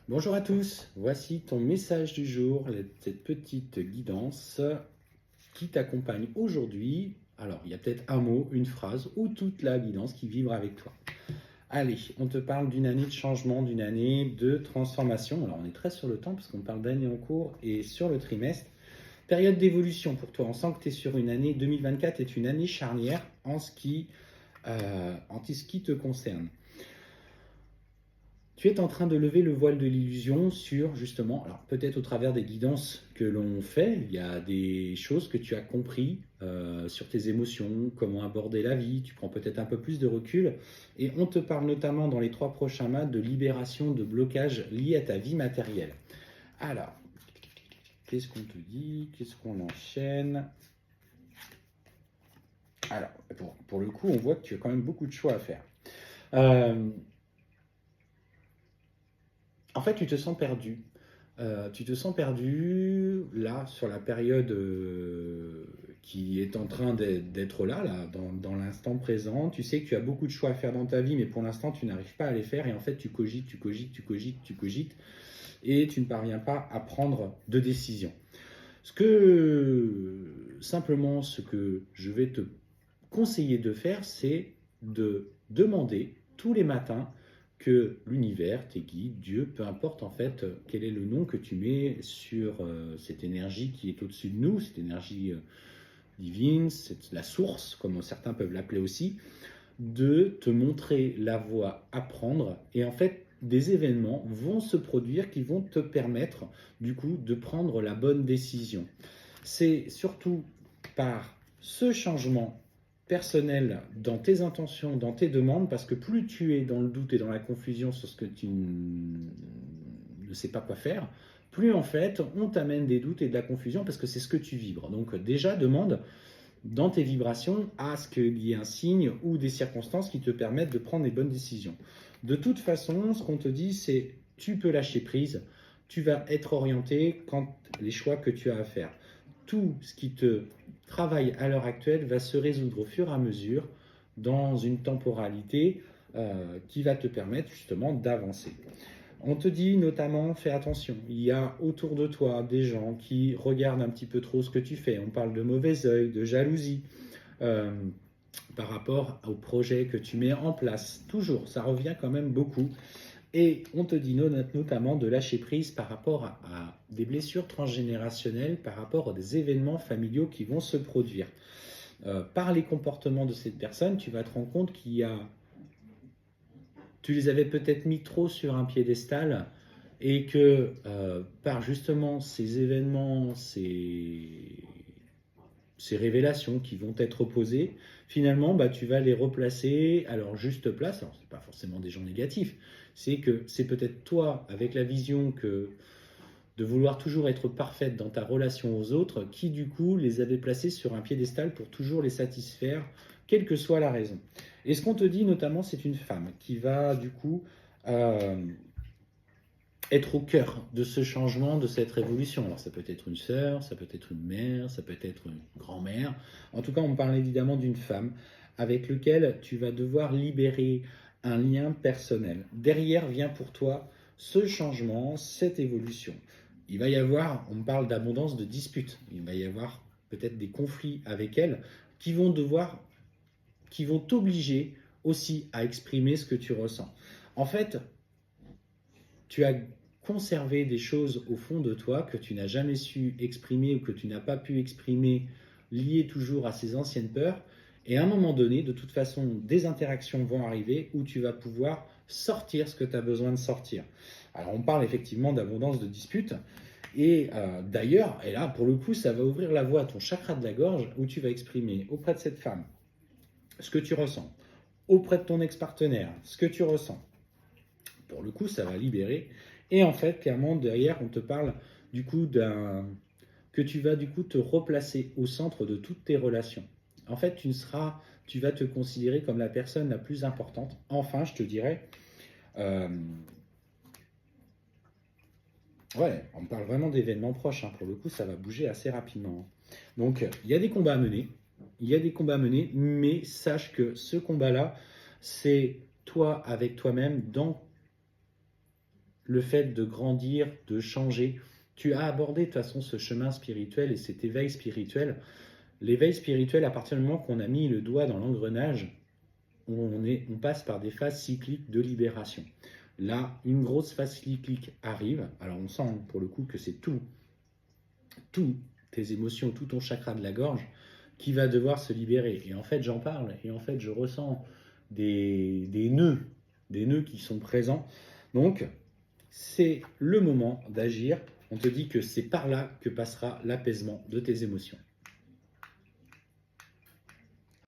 Bonjour à tous, voici ton message du jour, cette petite guidance qui t'accompagne aujourd'hui. Alors, il y a peut-être un mot, une phrase ou toute la guidance qui vibre avec toi. Allez, on te parle d'une année de changement, d'une année de transformation. Alors, on est très sur le temps parce qu'on parle d'année en cours et sur le trimestre. Période d'évolution pour toi. On sent que tu es sur une année 2024 est une année charnière en ce qui te concerne. Tu es en train de lever le voile de l'illusion sur, justement, alors peut-être au travers des guidances que l'on fait, il y a des choses que tu as compris sur tes émotions, comment aborder la vie, tu prends peut-être un peu plus de recul, et on te parle notamment dans les 3 prochains mois de libération de blocages liés à ta vie matérielle. Alors, qu'est-ce qu'on te dit? Qu'est-ce qu'on enchaîne? Alors, pour le coup, on voit que tu as quand même beaucoup de choix à faire. Euh, En fait, tu te sens perdu. Tu te sens perdu là sur la période qui est en train d'être là dans l'instant présent. Tu sais que tu as beaucoup de choix à faire dans ta vie, mais pour l'instant, tu n'arrives pas à les faire. Et en fait, tu cogites, tu cogites, tu cogites, tu cogites, et tu ne parviens pas à prendre de décision. Simplement, ce que je vais te conseiller de faire, c'est de demander tous les matins que l'univers, tes guides, Dieu, peu importe en fait quel est le nom que tu mets sur cette énergie qui est au-dessus de nous, cette énergie divine, c'est la source, comme certains peuvent l'appeler aussi, de te montrer la voie à prendre. Et en fait, des événements vont se produire qui vont te permettre du coup de prendre la bonne décision. C'est surtout par ce changement personnel dans tes intentions, dans tes demandes, parce que plus tu es dans le doute et dans la confusion sur ce que tu ne sais pas quoi faire, plus en fait on t'amène des doutes et de la confusion parce que c'est ce que tu vibres. Donc déjà demande dans tes vibrations à ce qu'il y ait un signe ou des circonstances qui te permettent de prendre les bonnes décisions. De toute façon, ce qu'on te dit, c'est tu peux lâcher prise, tu vas être orienté quand les choix que tu as à faire. Tout ce qui te travaille à l'heure actuelle va se résoudre au fur et à mesure dans une temporalité qui va te permettre justement d'avancer. On te dit notamment, fais attention, il y a autour de toi des gens qui regardent un petit peu trop ce que tu fais. On parle de mauvais œil, de jalousie euh, par rapport au projet que tu mets en place. Toujours, ça revient quand même beaucoup. Et on te dit notamment de lâcher prise par rapport à des blessures transgénérationnelles, par rapport à des événements familiaux qui vont se produire. Par les comportements de cette personne, tu vas te rendre compte qu'il y a tu les avais peut-être mis trop sur un piédestal et que par justement ces événements, ces révélations qui vont être opposées, finalement, bah, tu vas les replacer à leur juste place. Alors, ce n'est pas forcément des gens négatifs, c'est que c'est peut-être toi, avec la vision que de vouloir toujours être parfaite dans ta relation aux autres, qui du coup les avait placés sur un piédestal pour toujours les satisfaire, quelle que soit la raison. Et ce qu'on te dit notamment, c'est une femme qui va du coup euh, être au cœur de ce changement, de cette révolution. Alors ça peut être une sœur, ça peut être une mère, ça peut être une grand-mère. En tout cas, on parle évidemment d'une femme avec laquelle tu vas devoir libérer un lien personnel. Derrière vient pour toi ce changement, cette évolution. Il va y avoir, on parle d'abondance de disputes, il va y avoir peut-être des conflits avec elle qui vont t'obliger aussi à exprimer ce que tu ressens. En fait, tu as conservé des choses au fond de toi que tu n'as jamais su exprimer ou que tu n'as pas pu exprimer liées toujours à ces anciennes peurs. Et à un moment donné, de toute façon, des interactions vont arriver où tu vas pouvoir sortir ce que tu as besoin de sortir. Alors on parle effectivement d'abondance de disputes. Et d'ailleurs, et là pour le coup, ça va ouvrir la voie à ton chakra de la gorge où tu vas exprimer auprès de cette femme ce que tu ressens, auprès de ton ex-partenaire ce que tu ressens. Pour le coup, ça va libérer. Et en fait, clairement, derrière, on te parle du coup que tu vas du coup te replacer au centre de toutes tes relations. En fait, tu vas te considérer comme la personne la plus importante. Enfin, je te dirais, euh, ouais, on parle vraiment d'événements proches. Hein. Pour le coup, ça va bouger assez rapidement. Donc, il y a des combats à mener. Il y a des combats à mener, mais sache que ce combat-là, c'est toi avec toi-même dans le fait de grandir, de changer. Tu as abordé de toute façon ce chemin spirituel et cet éveil spirituel. L'éveil spirituel, à partir du moment qu'on a mis le doigt dans l'engrenage, on passe par des phases cycliques de libération. Là, une grosse phase cyclique arrive. Alors on sent pour le coup que c'est tout tes émotions, tout ton chakra de la gorge qui va devoir se libérer. Et en fait, j'en parle et en fait, je ressens des nœuds qui sont présents. Donc, c'est le moment d'agir. On te dit que c'est par là que passera l'apaisement de tes émotions.